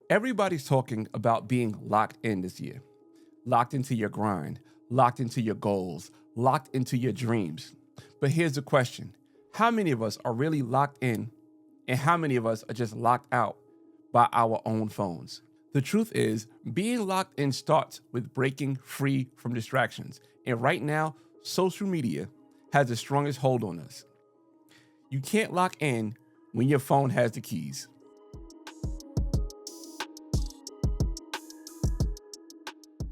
Everybody's talking about being locked in this year, locked into your grind, locked into your goals, locked into your dreams. But here's the question. How many of us are really locked in, and how many of us are just locked out by our own phones? The truth is, being locked in starts with breaking free from distractions. And right now, social media has the strongest hold on us. You can't lock in when your phone has the keys.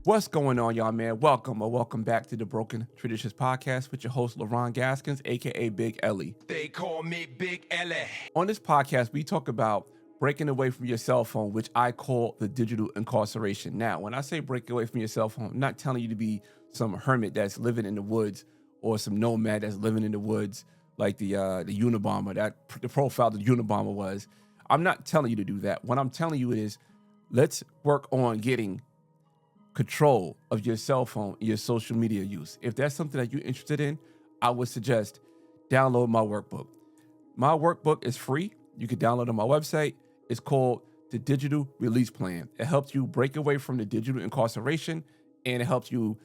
What's going on, y'all, man? Welcome back to the Broken Traditions Podcast with your host, Leron Gaskins, aka Big Ellie. They call me Big Ellie. On this podcast, we talk about breaking away from your cell phone, which I call the digital incarceration. Now, when I say break away from your cell phone, I'm not telling you to be some hermit that's living in the woods or some nomad that's living in the woods like the Unabomber, the profile the Unabomber was. I'm not telling you to do that. What I'm telling you is let's work on getting control of your cell phone and your social media use. If that's something that you're interested in, I would suggest download my workbook. My workbook is free. You can download it on my website. It's called the Digital Release Plan. It helps you break away from the digital incarceration, and it helps you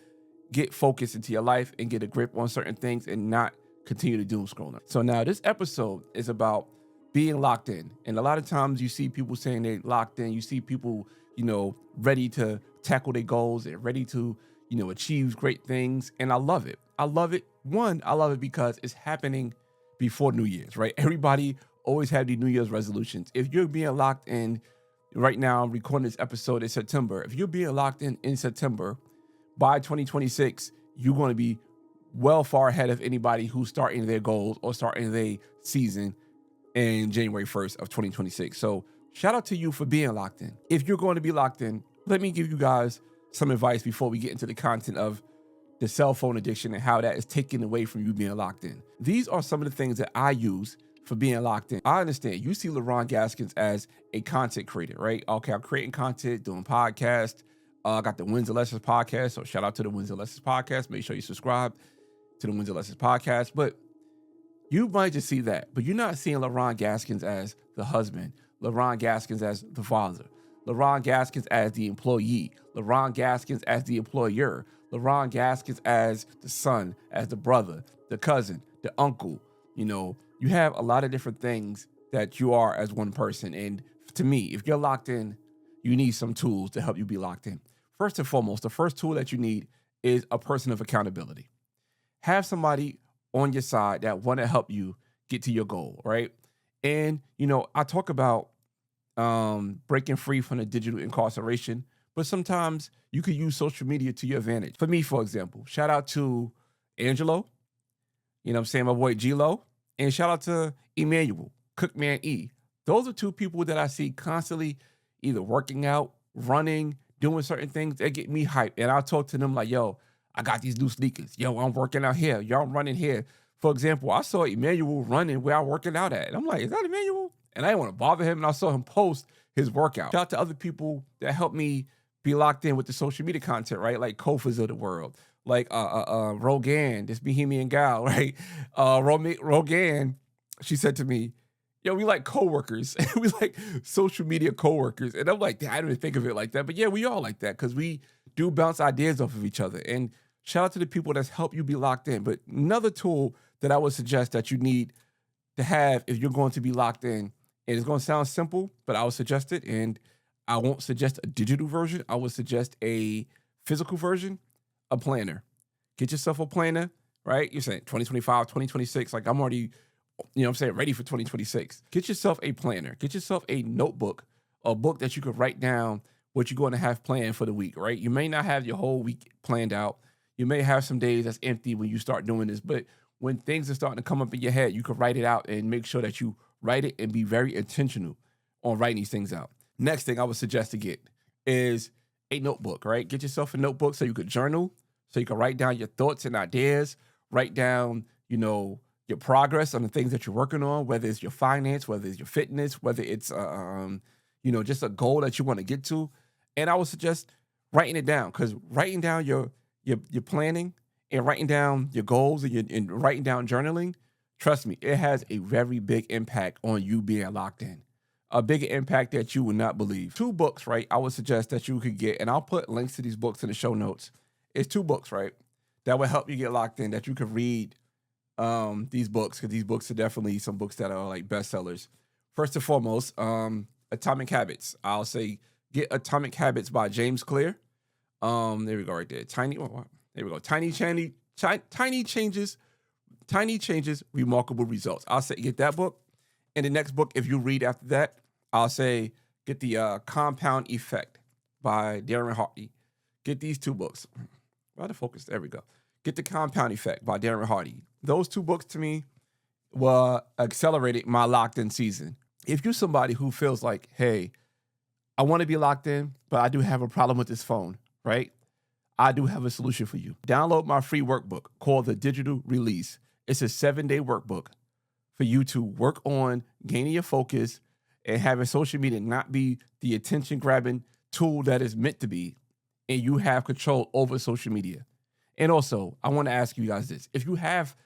get focused into your life and get a grip on certain things and not continue to doom scrolling. So now this episode is about being locked in. And a lot of times you see people saying they're locked in. You see people, ready to tackle their goals. They're ready to, achieve great things. And I love it. I love it. One, I love it because it's happening before New Year's, right? Everybody always have these New Year's resolutions. If you're being locked in right now, I'm recording this episode in September. If you're being locked in September, by 2026, you're going to be well far ahead of anybody who's starting their goals or starting their season in January 1st of 2026. So shout out to you for being locked in. If you're going to be locked in, let me give you guys some advice before we get into the content of the cell phone addiction and how that is taken away from you being locked in. These are some of the things that I use for being locked in. I understand you see Leron Gaskins as a content creator, right? Okay, I'm creating content, doing podcasts. I got the Wins and Lessons podcast. So shout out to the Wins and Lessons podcast. Make sure you subscribe to the Wins and Lessons podcast. But you might just see that, but you're not seeing Leron Gaskins as the husband, Leron Gaskins as the father, Leron Gaskins as the employee, Leron Gaskins as the employer, Leron Gaskins as the son, as the brother, the cousin, the uncle. You have a lot of different things that you are as one person. And to me, if you're locked in, you need some tools to help you be locked in. First and foremost, the first tool that you need is a person of accountability. Have somebody on your side that want to help you get to your goal, right? And, I talk about breaking free from the digital incarceration, but sometimes you could use social media to your advantage. For me, for example, shout out to Angelo, my boy G-Lo, and shout out to Emmanuel, Cookman E. Those are two people that I see constantly either working out, running, doing certain things that get me hyped. And I'll talk to them like, yo, I got these new sneakers. Yo, I'm working out here. Yo, I'm running here. For example, I saw Emmanuel running where I'm working out at. And I'm like, is that Emmanuel? And I didn't want to bother him. And I saw him post his workout. Shout out to other people that helped me be locked in with the social media content, right? Like Kofas of the world, like Rogan, this Bohemian gal, right? Rogan, she said to me, yo, we like coworkers. We like social media coworkers. And I'm like, I didn't even think of it like that. But yeah, we all like that because we do bounce ideas off of each other. And shout out to the people that's helped you be locked in. But another tool that I would suggest that you need to have if you're going to be locked in, and it's going to sound simple, but I would suggest it. And I won't suggest a digital version. I would suggest a physical version, a planner. Get yourself a planner, right? You're saying 2025, 2026. Like I'm already, ready for 2026. Get yourself a planner. Get yourself a notebook, a book that you could write down what you're going to have planned for the week, right? You may not have your whole week planned out. You may have some days that's empty when you start doing this, but when things are starting to come up in your head, you can write it out and make sure that you write it and be very intentional on writing these things out. Next thing I would suggest to get is a notebook, right? Get yourself a notebook so you could journal, so you can write down your thoughts and ideas, write down, your progress on the things that you're working on, whether it's your finance, whether it's your fitness, whether it's, just a goal that you want to get to. And I would suggest writing it down, because writing down your planning and writing down your goals and writing down journaling, trust me, it has a very big impact on you being locked in. a bigger impact that you would not believe. 2 books, right, I would suggest that you could get, and I'll put links to these books in the show notes. It's 2 books, right, that will help you get locked in, that you could read these books, because these books are definitely some books that are like bestsellers. First and foremost, Atomic Habits. I'll say get Atomic Habits by James Clear. There we go, right there. There we go. Tiny changes, remarkable results. I'll say get that book. And the next book, if you read after that, I'll say get the Compound Effect by Darren Hardy. Get these 2 books. Why the focus? There we go. Get the Compound Effect by Darren Hardy. Those 2 books to me were accelerated my locked in season. If you're somebody who feels like, hey, I want to be locked in, but I do have a problem with this phone, right? I do have a solution for you. Download my free workbook called The Digital Release. It's a 7-day workbook for you to work on gaining your focus and having social media not be the attention-grabbing tool that is meant to be, and you have control over social media. And also, I want to ask you guys this. If you have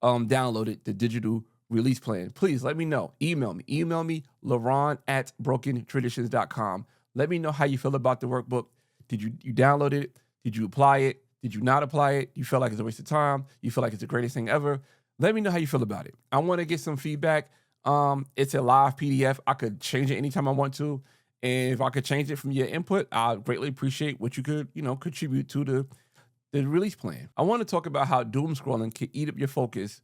downloaded the digital release plan, please let me know. Email me, Leron@brokentraditions.com. Let me know how you feel about the workbook. Did you download it? Did you apply it? Did you not apply it? You feel like it's a waste of time? You feel like it's the greatest thing ever? Let me know how you feel about it. I want to get some feedback. It's a live PDF. I could change it anytime I want to. And if I could change it from your input, I greatly appreciate what you could, contribute to the release plan. I want to talk about how doom scrolling can eat up your focus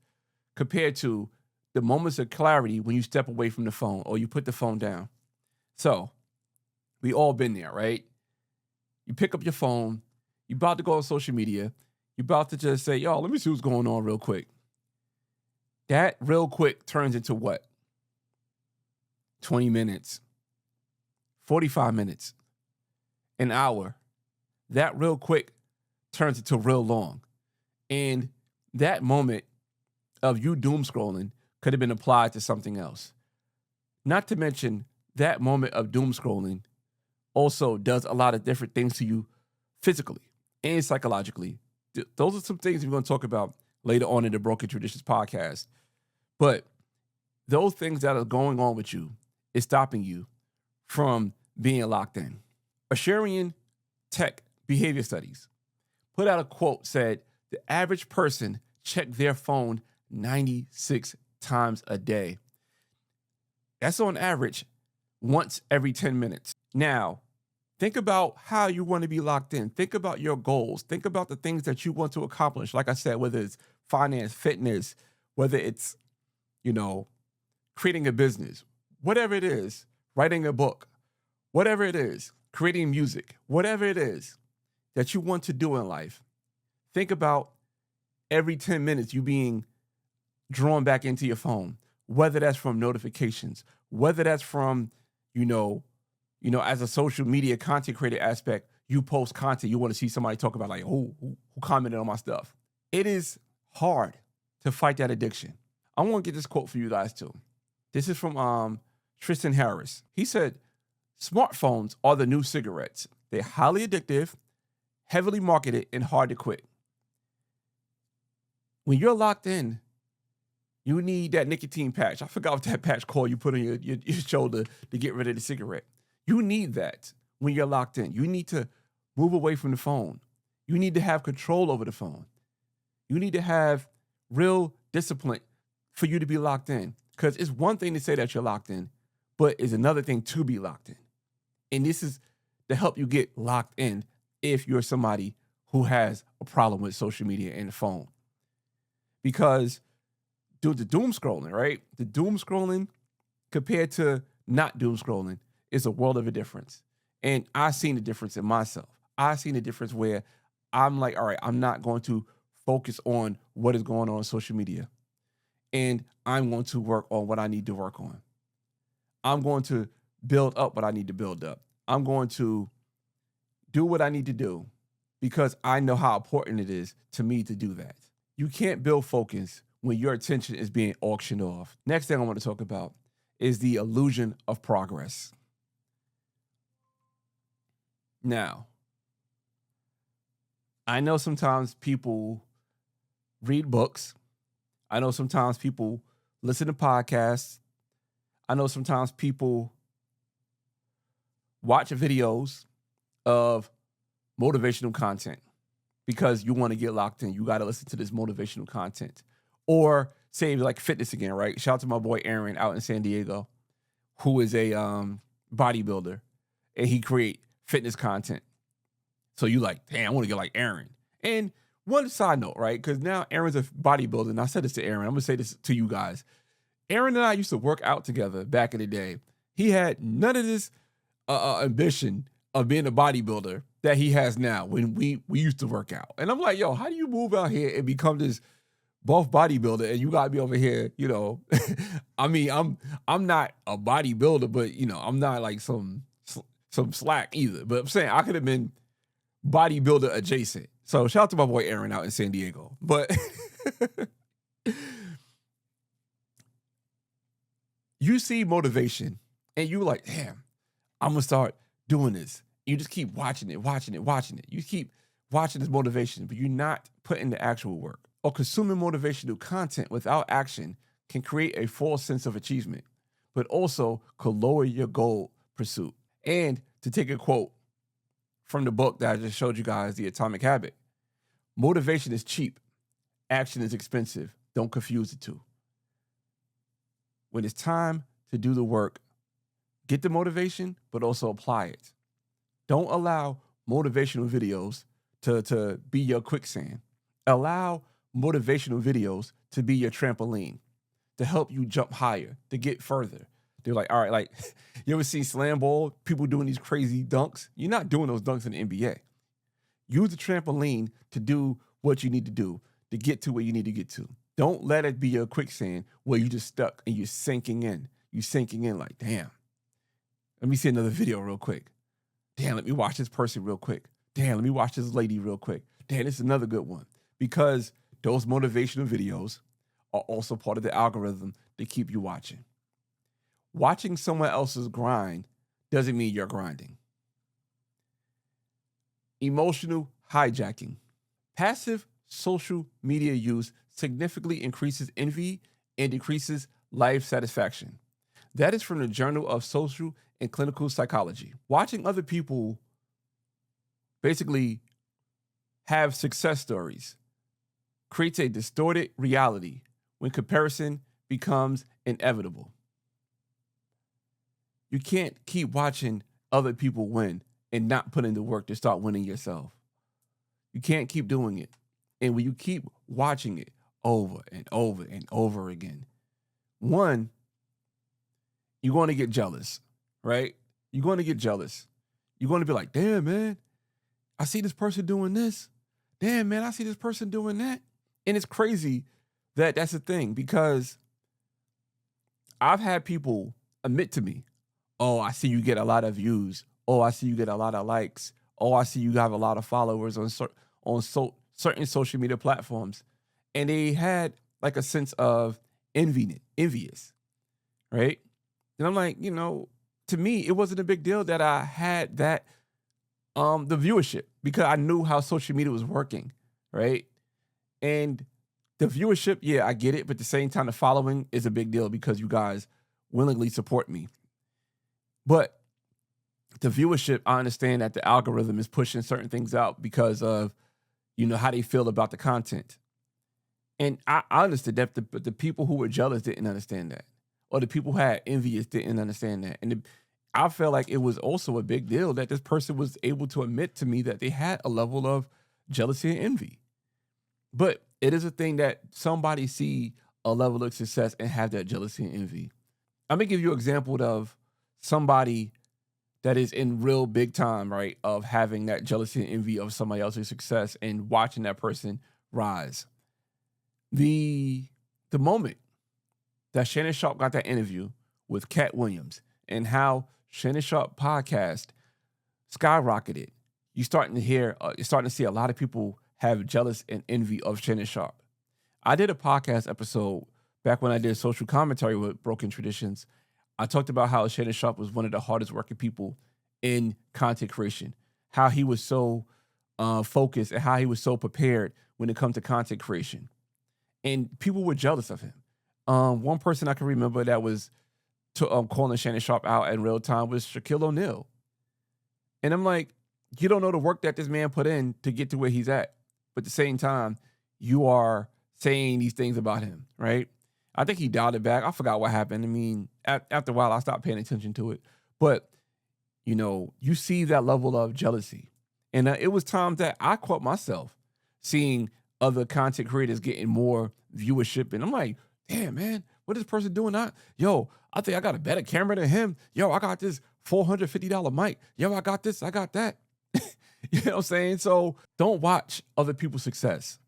compared to the moments of clarity when you step away from the phone or you put the phone down. So we all been there, right? You pick up your phone, you're about to go on social media, you're about to just say, yo, let me see what's going on real quick. That real quick turns into what? 20 minutes, 45 minutes, an hour. That real quick turns into real long. And that moment of you doom scrolling could have been applied to something else. Not to mention that moment of doom scrolling also does a lot of different things to you physically and psychologically. Those are some things we're going to talk about later on in the Broken Traditions podcast. But those things that are going on with you is stopping you from being locked in. Asherian Tech Behavior Studies put out a quote, said the average person checked their phone 96 times a day. That's on average once every 10 minutes. Now, think about how you want to be locked in. Think about your goals. Think about the things that you want to accomplish. Like I said, whether it's finance, fitness, whether it's, creating a business, whatever it is, writing a book, whatever it is, creating music, whatever it is that you want to do in life. Think about every 10 minutes you being drawn back into your phone, whether that's from notifications, whether that's from, as a social media content creator aspect, you post content, you want to see somebody talk about like, who commented on my stuff. It is hard to fight that addiction. I want to get this quote for you guys too. This is from Tristan Harris. He said, smartphones are the new cigarettes. They're highly addictive, heavily marketed, and hard to quit. When you're locked in, you need that nicotine patch. I forgot what that patch called you put on your shoulder to get rid of the cigarette. You need that when you're locked in. You need to move away from the phone. You need to have control over the phone. You need to have real discipline for you to be locked in. Because it's one thing to say that you're locked in, but it's another thing to be locked in. And this is to help you get locked in if you're somebody who has a problem with social media and the phone. Because the doom scrolling, right? The doom scrolling compared to not doom scrolling is a world of a difference. And I've seen the difference in myself. I've seen the difference where I'm like, all right, I'm not going to focus on what is going on social media. And I'm going to work on what I need to work on. I'm going to build up what I need to build up. I'm going to do what I need to do because I know how important it is to me to do that. You can't build focus when your attention is being auctioned off. Next thing I want to talk about is the illusion of progress. Now, I know sometimes people read books. I know sometimes people listen to podcasts. I know sometimes people watch videos of motivational content because you want to get locked in. You got to listen to this motivational content. Or say like fitness again, right? Shout out to my boy Aaron out in San Diego, who is a bodybuilder, and he create fitness content. So you like, damn, I want to get like Aaron. And one side note, right? Because now Aaron's a bodybuilder, and I said this to Aaron. I'm going to say this to you guys. Aaron and I used to work out together back in the day. He had none of this ambition of being a bodybuilder that he has now when we used to work out. And I'm like, yo, how do you move out here and become this buff bodybuilder and you got to be over here, you know? I mean, I'm not a bodybuilder, but, you know, I'm not like some slack either. But I'm saying I could have been bodybuilder adjacent. So shout out to my boy Aaron out in San Diego. But you see motivation and you like, damn, I'm going to start doing this. You just keep watching it. You keep watching this motivation, but you're not putting the actual work. Or consuming motivational content without action can create a false sense of achievement, but also could lower your goal pursuit. And to take a quote from the book that I just showed you guys, The Atomic Habit, motivation is cheap. Action is expensive. Don't confuse the two. When it's time to do the work, get the motivation, but also apply it. Don't allow motivational videos to be your quicksand. Allow motivational videos to be your trampoline, to help you jump higher, to get further. They're like, all right, like, you ever see slam ball, people doing these crazy dunks? You're not doing those dunks in the NBA. Use the trampoline to do what you need to do, to get to where you need to get to. Don't let it be your quicksand where you just stuck and you're sinking in. You're sinking in like, damn. Let me see another video real quick. Damn, let me watch this person real quick. Damn, let me watch this lady real quick. Damn, this is another good one. Because those motivational videos are also part of the algorithm to keep you watching. Watching someone else's grind doesn't mean you're grinding. Emotional hijacking. Passive social media use significantly increases envy and decreases life satisfaction. That is from the Journal of Social and Clinical Psychology. Watching other people basically have success stories creates a distorted reality when comparison becomes inevitable. You can't keep watching other people win and not put in the work to start winning yourself. You can't keep doing it. And when you keep watching it over and over and over again, one, you're going to get jealous, right? You're going to get jealous. You're going to be like, damn, man, I see this person doing this. Damn, man, I see this person doing that. And it's crazy that that's a thing because I've had people admit to me, oh, I see you get a lot of views. Oh, I see you get a lot of likes. Oh, I see you have a lot of followers on certain social media platforms. And they had like a sense of envious, right? And I'm like, you know, to me, it wasn't a big deal that I had that, the viewership, because I knew how social media was working, right? And the viewership, yeah, I get it. But at the same time, the following is a big deal because you guys willingly support me. But the viewership, I understand that the algorithm is pushing certain things out because of, you know, how they feel about the content. And I understood that, but the people who were jealous didn't understand that. Or the people who had envious didn't understand that. And I felt like it was also a big deal that this person was able to admit to me that they had a level of jealousy and envy. But it is a thing that somebody see a level of success and have that jealousy and envy. I'm going to give you an example of somebody that is in real big time, right, of having that jealousy and envy of somebody else's success and watching that person rise. The moment that Shannon Sharpe got that interview with Cat Williams and how Shannon Sharpe podcast skyrocketed, you're starting to see a lot of people have jealous and envy of Shannon Sharpe. I did a podcast episode back when I did social commentary with Broken Traditions. I talked about how Shannon Sharpe was one of the hardest working people in content creation, how he was so focused and how he was so prepared when it comes to content creation. And people were jealous of him. One person I can remember that was calling Shannon Sharpe out in real time was Shaquille O'Neal. And I'm like, you don't know the work that this man put in to get to where he's at. But at the same time, you are saying these things about him, right? I think he dialed it back. I forgot what happened. I mean, after a while, I stopped paying attention to it. But, you see that level of jealousy. And it was times that I caught myself seeing other content creators getting more viewership. And I'm like, damn, man, what is this person doing? I think I got a better camera than him. Yo, I got this $450 mic. Yo, I got this, I got that. You know what I'm saying? So don't watch other people's success.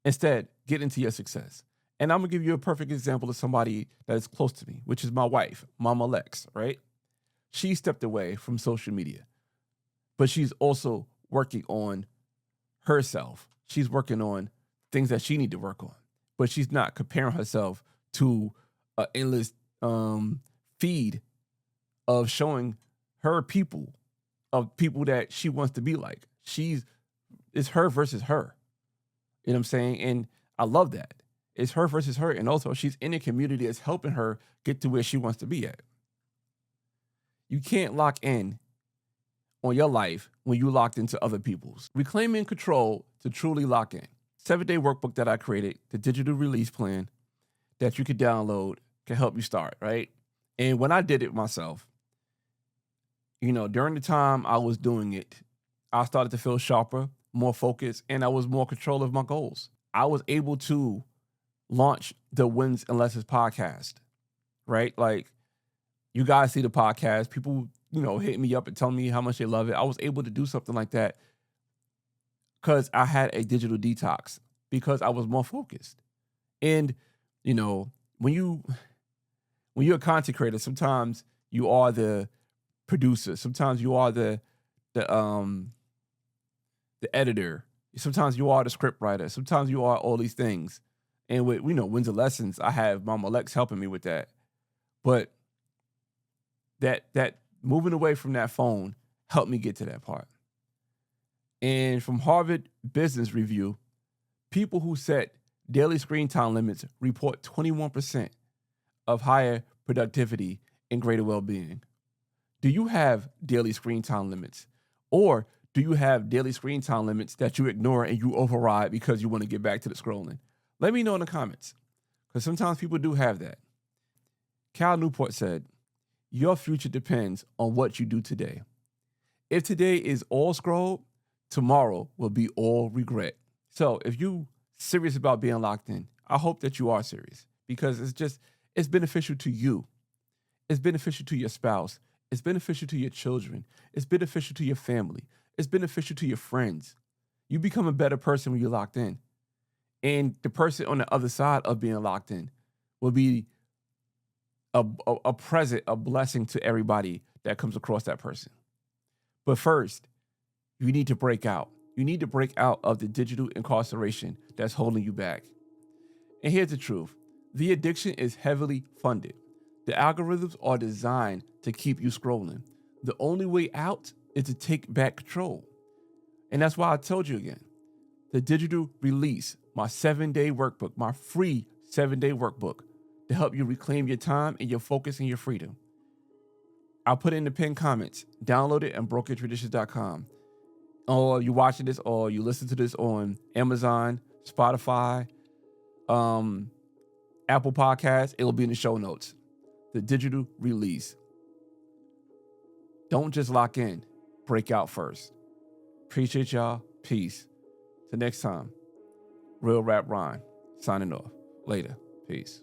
Instead, get into your success. And I'm going to give you a perfect example of somebody that is close to me, which is my wife, Mama Lex, right? She stepped away from social media, but she's also working on herself. She's working on things that she need to work on, but she's not comparing herself to an endless feed of showing her people that she wants to be like. It's her versus her. You know what I'm saying? And I love that. It's her versus her. And also she's in a community that's helping her get to where she wants to be at. You can't lock in on your life when you locked into other people's. Reclaiming control to truly lock in. 7-day workbook that I created, the digital release plan that you could download can help you start, right? And when I did it myself, during the time I was doing it, I started to feel sharper, more focused, and I was more control of my goals. I was able to launch the Wins and Lessons podcast, right? Like, you guys see the podcast, people, hit me up and tell me how much they love it. I was able to do something like that because I had a digital detox, because I was more focused. And, when you're a content creator, sometimes you are the producer. Sometimes you are the editor. Sometimes you are the script writer. Sometimes you are all these things. And with, Wins and Lessons, I have Mama Lex helping me with that. But that moving away from that phone helped me get to that part. And from Harvard Business Review, people who set daily screen time limits report 21% of higher productivity and greater well-being. Do you have daily screen time limits? Or do you have daily screen time limits that you ignore and you override because you want to get back to the scrolling? Let me know in the comments, because sometimes people do have that. Cal Newport said, your future depends on what you do today. If today is all scroll, tomorrow will be all regret. So if you serious about being locked in, I hope that you are serious, because it's beneficial to you. It's beneficial to your spouse. It's beneficial to your children. It's beneficial to your family. It's beneficial to your friends. You become a better person when you're locked in. And the person on the other side of being locked in will be a present, a blessing to everybody that comes across that person. But first, you need to break out. You need to break out of the digital incarceration that's holding you back. And here's the truth. The addiction is heavily funded. The algorithms are designed to keep you scrolling. The only way out is to take back control. And that's why I told you again, the digital release, my 7-day workbook, my free 7-day workbook to help you reclaim your time and your focus and your freedom. I'll put it in the pinned comments. Download it on brokentraditions.com. Or you watching this or you listen to this on Amazon, Spotify, Apple Podcasts, it'll be in the show notes. The digital release. Don't just lock in. Break out first. Appreciate y'all. Peace. Till next time. Real Rap Ron signing off. Later. Peace.